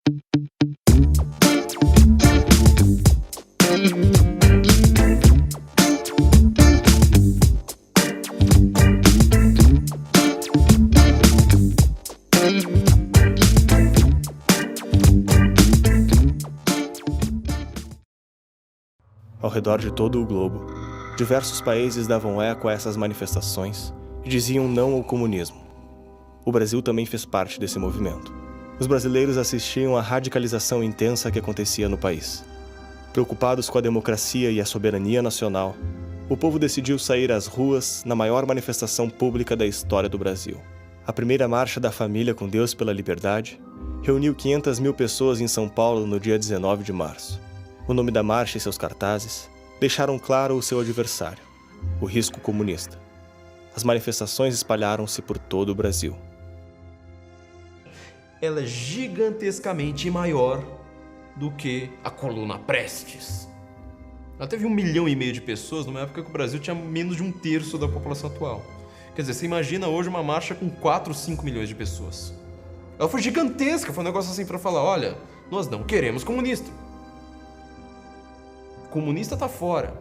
Ao redor de todo o globo, diversos países davam eco a essas manifestações e diziam não ao comunismo. O Brasil também fez parte desse movimento. Os brasileiros assistiam à radicalização intensa que acontecia no país. Preocupados com a democracia e a soberania nacional, o povo decidiu sair às ruas na maior manifestação pública da história do Brasil. A primeira Marcha da Família com Deus pela Liberdade reuniu 500 mil pessoas em São Paulo no dia 19 de março. O nome da marcha e seus cartazes deixaram claro o seu adversário, o risco comunista. As manifestações espalharam-se por todo o Brasil. Ela é gigantescamente maior do que a Coluna Prestes. Ela teve 1,5 milhão de pessoas numa época que o Brasil tinha menos de 1/3 da população atual. Quer dizer, você imagina hoje uma marcha com 4, 5 milhões de pessoas. Ela foi gigantesca, foi um negócio assim pra falar, olha, nós não queremos comunista. Comunista tá fora.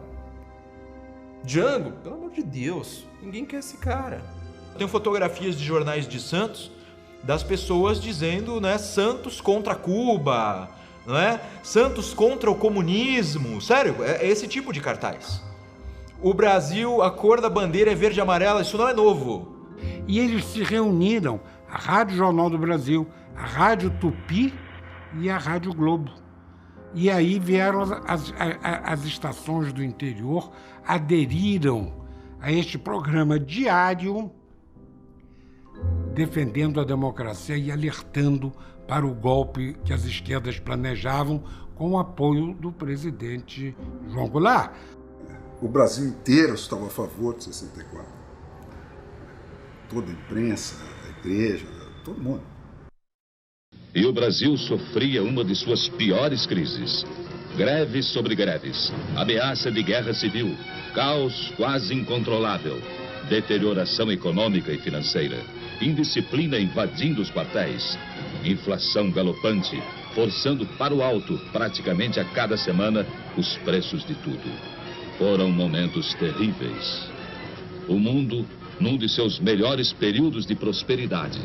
Django, pelo amor de Deus, ninguém quer esse cara. Tem fotografias de jornais de Santos, das pessoas dizendo, né, Santos contra Cuba, não é? Santos contra o comunismo. Sério, é esse tipo de cartaz. O Brasil, a cor da bandeira é verde e amarela, isso não é novo. E eles se reuniram, a Rádio Jornal do Brasil, a Rádio Tupi e a Rádio Globo. E aí vieram as estações do interior, aderiram a este programa diário, defendendo a democracia e alertando para o golpe que as esquerdas planejavam com o apoio do presidente João Goulart. O Brasil inteiro estava a favor de 64. Toda a imprensa, a igreja, todo mundo. E o Brasil sofria uma de suas piores crises. Greves sobre greves, ameaça de guerra civil, caos quase incontrolável, deterioração econômica e financeira, indisciplina invadindo os quartéis, inflação galopante, forçando para o alto, praticamente a cada semana, os preços de tudo. Foram momentos terríveis. O mundo num de seus melhores períodos de prosperidade.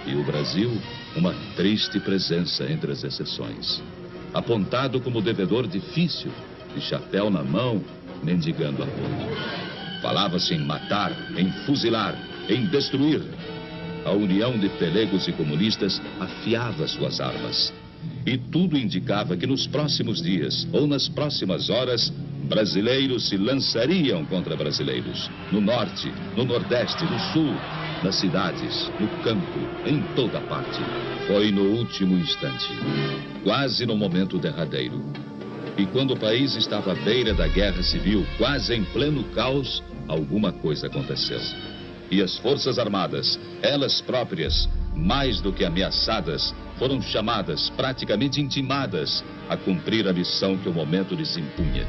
E o Brasil, uma triste presença entre as exceções. Apontado como devedor difícil, de chapéu na mão, mendigando apoio. Falava-se em matar, em fuzilar, em destruir. A união de pelegos e comunistas afiava suas armas. E tudo indicava que nos próximos dias, ou nas próximas horas, brasileiros se lançariam contra brasileiros. No norte, no nordeste, no sul, nas cidades, no campo, em toda parte. Foi no último instante, quase no momento derradeiro. E quando o país estava à beira da guerra civil, quase em pleno caos, alguma coisa aconteceu. E as Forças Armadas, elas próprias, mais do que ameaçadas, foram chamadas, praticamente intimadas, a cumprir a missão que o momento lhes impunha.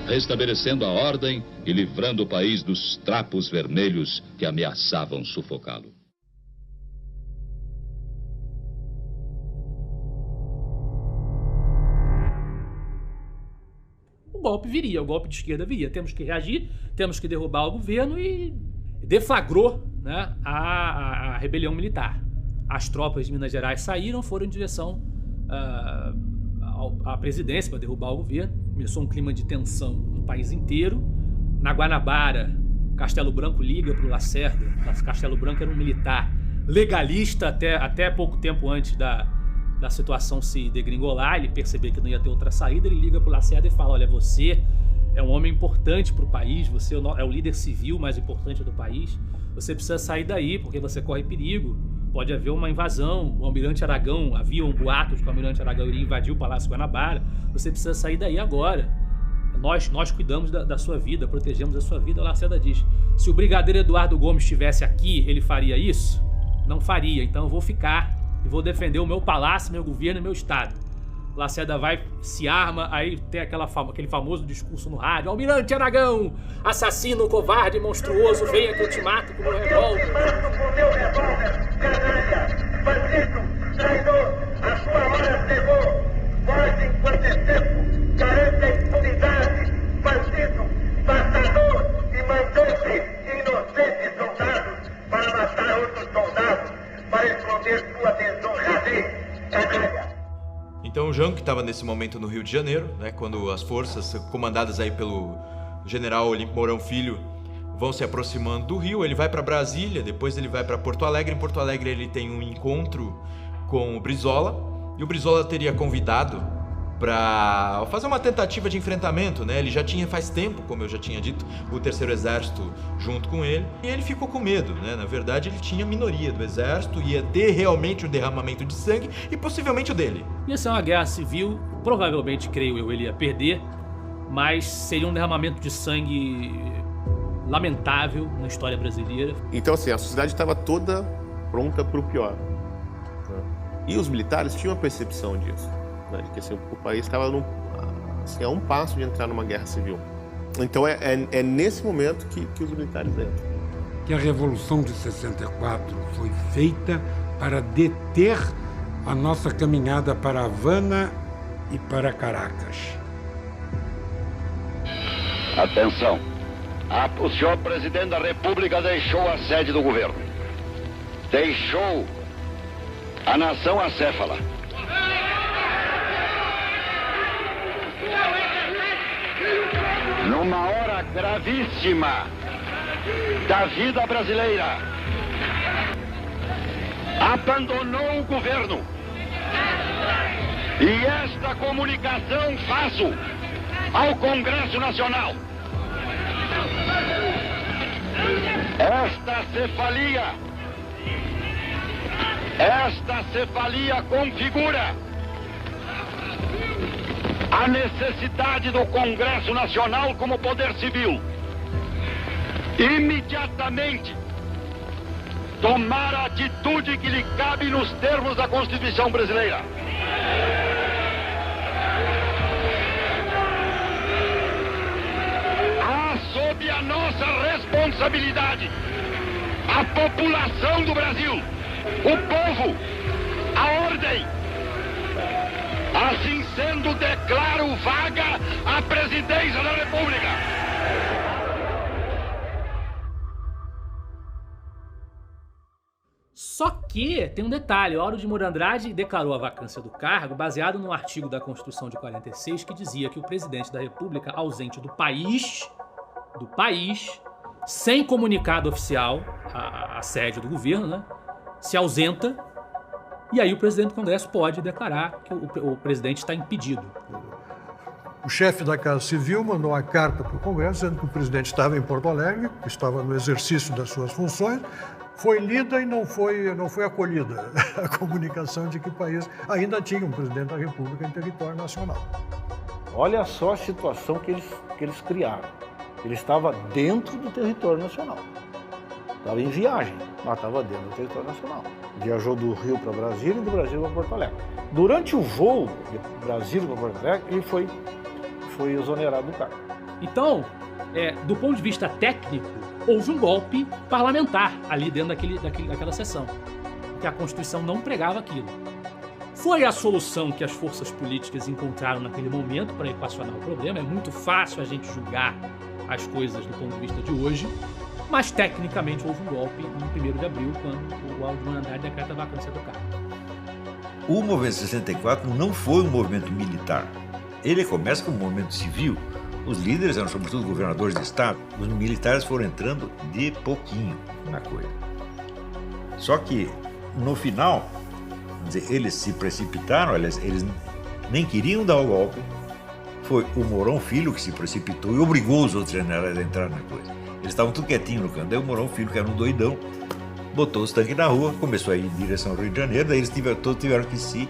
Restabelecendo a ordem e livrando o país dos trapos vermelhos que ameaçavam sufocá-lo. O golpe viria, o golpe de esquerda viria. Temos que reagir, temos que derrubar o governo e deflagrou, né, a rebelião militar. As tropas de Minas Gerais saíram, foram em direção à presidência para derrubar o governo. Começou um clima de tensão no país inteiro. Na Guanabara, Castelo Branco liga para o Lacerda. Castelo Branco era um militar legalista até pouco tempo antes da situação se degringolar. Ele percebeu que não ia ter outra saída, ele liga para o Lacerda e fala: olha, você é um homem importante para o país, você é o líder civil mais importante do país, você precisa sair daí porque você corre perigo, pode haver uma invasão, o Almirante Aragão, havia um boato de que o Almirante Aragão iria invadir o Palácio Guanabara, você precisa sair daí agora, nós cuidamos da sua vida, protegemos a sua vida. O Lacerda diz: se o brigadeiro Eduardo Gomes estivesse aqui, ele faria isso? Não faria, então eu vou ficar e vou defender o meu palácio, meu governo e meu estado. Lacerda vai, se arma, aí tem aquele famoso discurso no rádio: Almirante Aragão, assassino, covarde, monstruoso, venha que eu te mato com o meu revólver. Com meu revólver, canalha, bandido, traidor, a sua Então o Jango, que estava nesse momento no Rio de Janeiro, né, quando as forças comandadas aí pelo general Olímpio Mourão Filho vão se aproximando do Rio, ele vai para Brasília, depois ele vai para Porto Alegre. Em Porto Alegre ele tem um encontro com o Brizola, e o Brizola teria convidado para fazer uma tentativa de enfrentamento, né? Ele já tinha faz tempo, como eu já tinha dito, o Terceiro Exército junto com ele, e ele ficou com medo, né? Na verdade, ele tinha minoria do exército, ia ter realmente um derramamento de sangue e possivelmente o dele. Ia ser uma guerra civil, provavelmente, creio eu, ele ia perder, mas seria um derramamento de sangue lamentável na história brasileira. Então, assim, a sociedade estava toda pronta para o pior, né? E os militares tinham a percepção disso, né? De que assim, o país estava a um passo de entrar numa guerra civil. Então, é nesse momento que os militares entram. Que a Revolução de 64 foi feita para deter a nossa caminhada para Havana e para Caracas. Atenção! O senhor presidente da República deixou a sede do governo. Deixou a nação acéfala. Numa hora gravíssima da vida brasileira, abandonou o governo. E esta comunicação faço ao Congresso Nacional. Esta cefalia configura a necessidade do Congresso Nacional como poder civil imediatamente tomar a atitude que lhe cabe nos termos da Constituição brasileira. Sob a nossa responsabilidade, a população do Brasil, o povo, a ordem. Assim sendo, declaro vaga a presidência da República. Só que tem um detalhe, o Auro de Moura Andrade declarou a vacância do cargo baseado num artigo da Constituição de 46 que dizia que o presidente da República, ausente do país, sem comunicado oficial à sede do governo, né, se ausenta, e aí o presidente do Congresso pode declarar que o presidente está impedido. O chefe da Casa Civil mandou uma carta para o Congresso dizendo que o presidente estava em Porto Alegre, que estava no exercício das suas funções. Foi lida e não foi acolhida a comunicação de que o país ainda tinha um presidente da República em território nacional. Olha só a situação que eles criaram. Ele estava dentro do território nacional. Estava em viagem, mas estava dentro do território nacional. Viajou do Rio para Brasília e do Brasil para Porto Alegre. Durante o voo de Brasília para Porto Alegre, ele foi exonerado do cargo. Então, do ponto de vista técnico, houve um golpe parlamentar ali dentro daquela sessão, que a Constituição não pregava aquilo. Foi a solução que as forças políticas encontraram naquele momento para equacionar o problema. É muito fácil a gente julgar as coisas do ponto de vista de hoje, mas tecnicamente houve um golpe no 1º de abril, quando o Auro de Moura Andrade decreta a vacância do cargo. O movimento 64 não foi um movimento militar. Ele começa como um movimento civil. Os líderes eram sobretudo governadores de estado. Os militares foram entrando de pouquinho na coisa. Só que, no final, eles se precipitaram, eles nem queriam dar o golpe. Foi o Mourão Filho que se precipitou e obrigou os outros generais a entrar na coisa. Eles estavam tudo quietinhos no canto. Daí o Mourão Filho, que era um doidão, botou os tanques na rua, começou a ir em direção ao Rio de Janeiro, daí eles todos tiveram que se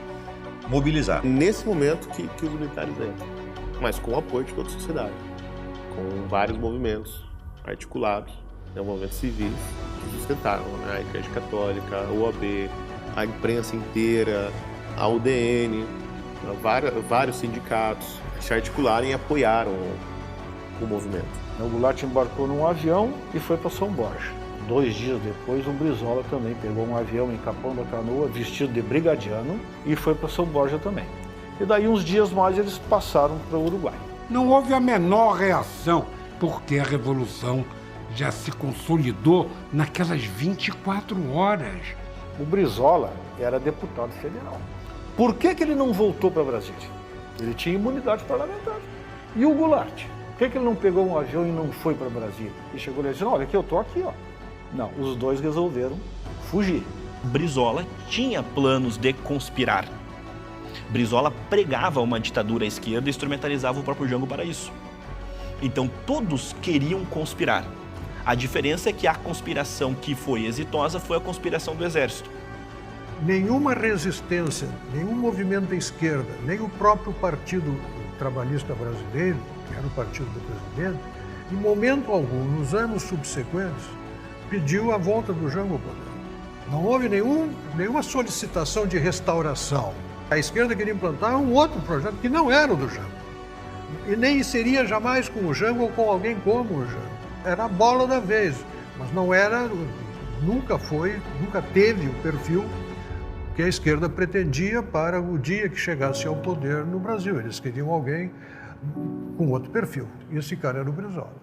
mobilizar. Nesse momento que os militares entram, mas com o apoio de toda a sociedade, com vários movimentos articulados, movimentos civis que sustentaram, né? A Igreja Católica, a OAB, a imprensa inteira, a UDN, vários sindicatos se articularam e apoiaram o movimento. O Goulart embarcou num avião e foi para São Borja. 2 dias depois, o Brizola também pegou um avião em Capão da Canoa, vestido de brigadiano, e foi para São Borja também. E daí, uns dias mais, eles passaram para o Uruguai. Não houve a menor reação, porque a Revolução já se consolidou naquelas 24 horas. O Brizola era deputado federal. Por que ele não voltou para Brasília? Ele tinha imunidade parlamentar. E o Goulart? Por que ele não pegou um avião e não foi para Brasília? E chegou lá e disse, olha, aqui eu tô aqui, ó. Não, os dois resolveram fugir. Brizola tinha planos de conspirar. Brizola pregava uma ditadura à esquerda e instrumentalizava o próprio Jango para isso. Então todos queriam conspirar. A diferença é que a conspiração que foi exitosa foi a conspiração do exército. Nenhuma resistência, nenhum movimento da esquerda, nem o próprio Partido Trabalhista Brasileiro, que era o partido do presidente, em momento algum, nos anos subsequentes, pediu a volta do Jango ao poder. Não houve nenhuma solicitação de restauração. A esquerda queria implantar um outro projeto que não era o do Jango. E nem seria jamais com o Jango ou com alguém como o Jango. Era a bola da vez, mas não era, nunca teve o perfil que a esquerda pretendia para o dia que chegasse ao poder no Brasil. Eles queriam alguém com outro perfil. E esse cara era o Brizola.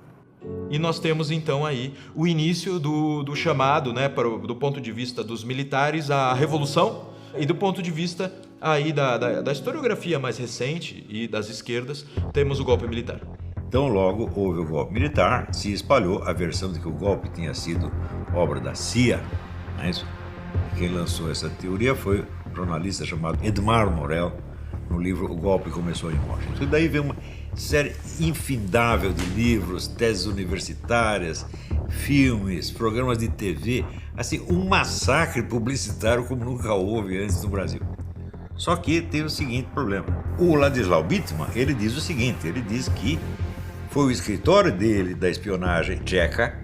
E nós temos então aí o início do chamado, né, do ponto de vista dos militares, a Revolução, e do ponto de vista aí da historiografia mais recente e das esquerdas, temos o golpe militar. Então logo houve o golpe militar, se espalhou a versão de que o golpe tinha sido obra da CIA, não é isso? Quem lançou essa teoria foi um jornalista chamado Edmar Morel, no livro O Golpe Começou em Washington. E daí vem uma série infindável de livros, teses universitárias, filmes, programas de TV, assim, um massacre publicitário como nunca houve antes no Brasil. Só que tem o seguinte problema. O Ladislau Bittmann, ele diz o seguinte, ele diz que foi o escritório dele, da espionagem tcheca,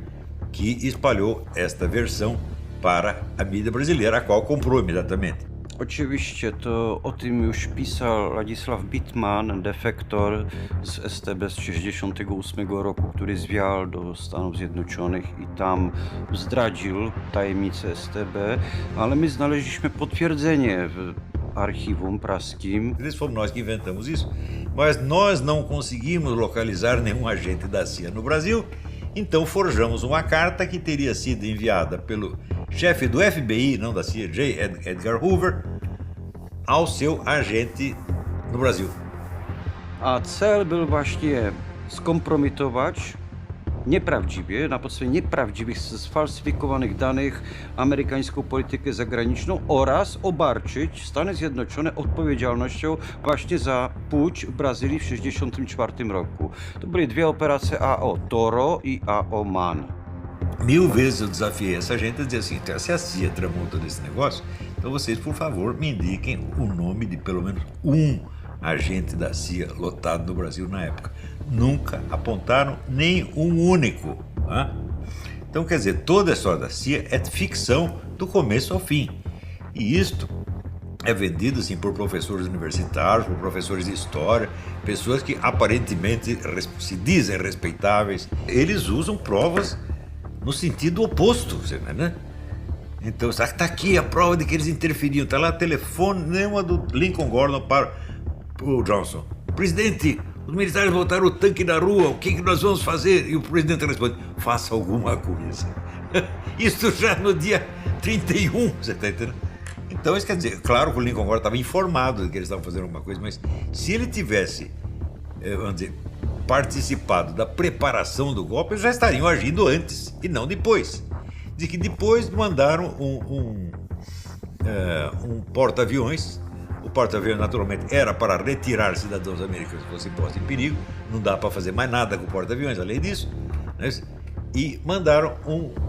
que espalhou esta versão para a mídia brasileira, a qual comprou imediatamente. Oczywiście, to o tym już pisał Ladisław Bittmann, defektor z STB z 1968 roku, który zwiał do Stanów Zjednoczonych i tam zdradził tajemnicę STB, ale my znaleźliśmy potwierdzenie w archiwum praskim. Fomos nós que inventamos isso, mas nós não conseguimos localizar nenhum agente da CIA no Brasil, então forjamos uma carta que teria sido enviada pelo chefe do FBI, não da CIA, J. Edgar Hoover, ao seu agente no Brasil. A cel był właśnie skompromitować nieprawdziwie, na podstawie nieprawdziwych, sfalsyfikowanych danych amerykańską politykę zagraniczną oraz obarczyć Stany Zjednoczone odpowiedzialnością właśnie za pucz w Brazylii w 1964 roku. To były dwie operacje AO Toro e AO Man. 1000 vezes eu desafiei essa gente a dizer assim, então, se a CIA tramou todo esse negócio, então vocês, por favor, me indiquem o nome de pelo menos um agente da CIA lotado no Brasil na época. Nunca apontaram nem um único. Né? Então, quer dizer, toda a história da CIA é ficção do começo ao fim. E isto é vendido assim, por professores universitários, por professores de história, pessoas que aparentemente se dizem respeitáveis. Eles usam provas no sentido oposto, né? Então, está aqui a prova de que eles interferiam. Está lá o telefone, nenhuma do Lincoln Gordon para o Johnson. Presidente, os militares botaram o tanque na rua, o que nós vamos fazer? E o presidente responde, faça alguma coisa. Isso já no dia 31, você está entendendo? Então, isso quer dizer, claro que o Lincoln Gordon estava informado de que eles estavam fazendo alguma coisa, mas se ele tivesse, vamos dizer, participado da preparação do golpe, eles já estariam agindo antes e não depois. De que depois mandaram um porta-aviões. O porta-aviões, naturalmente, era para retirar cidadãos americanos que fossem postos em perigo. Não dá para fazer mais nada com o porta-aviões, além disso. Né? E mandaram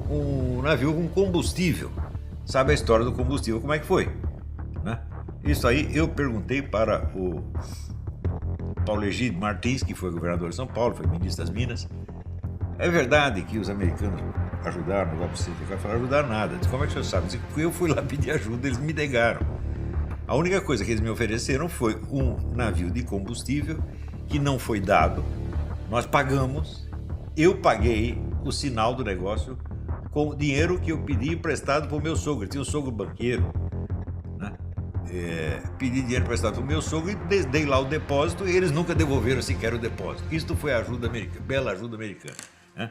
um navio com combustível. Sabe a história do combustível, como é que foi? Né? Isso aí eu perguntei para o Paulo Egídio Martins, que foi governador de São Paulo, foi ministro das Minas. É verdade que os americanos ajudaram no golpe de 64? Não ajudaram nada. Disse, como é que o senhor sabe? Disse, eu fui lá pedir ajuda, eles me negaram. A única coisa que eles me ofereceram foi um navio de combustível que não foi dado. Nós pagamos, eu paguei o sinal do negócio com o dinheiro que eu pedi emprestado para o meu sogro. Eu tinha um sogro banqueiro, né? Pedi dinheiro emprestado para o meu sogro e dei lá o depósito e eles nunca devolveram sequer o depósito. Isto foi a ajuda americana, bela ajuda americana. Né?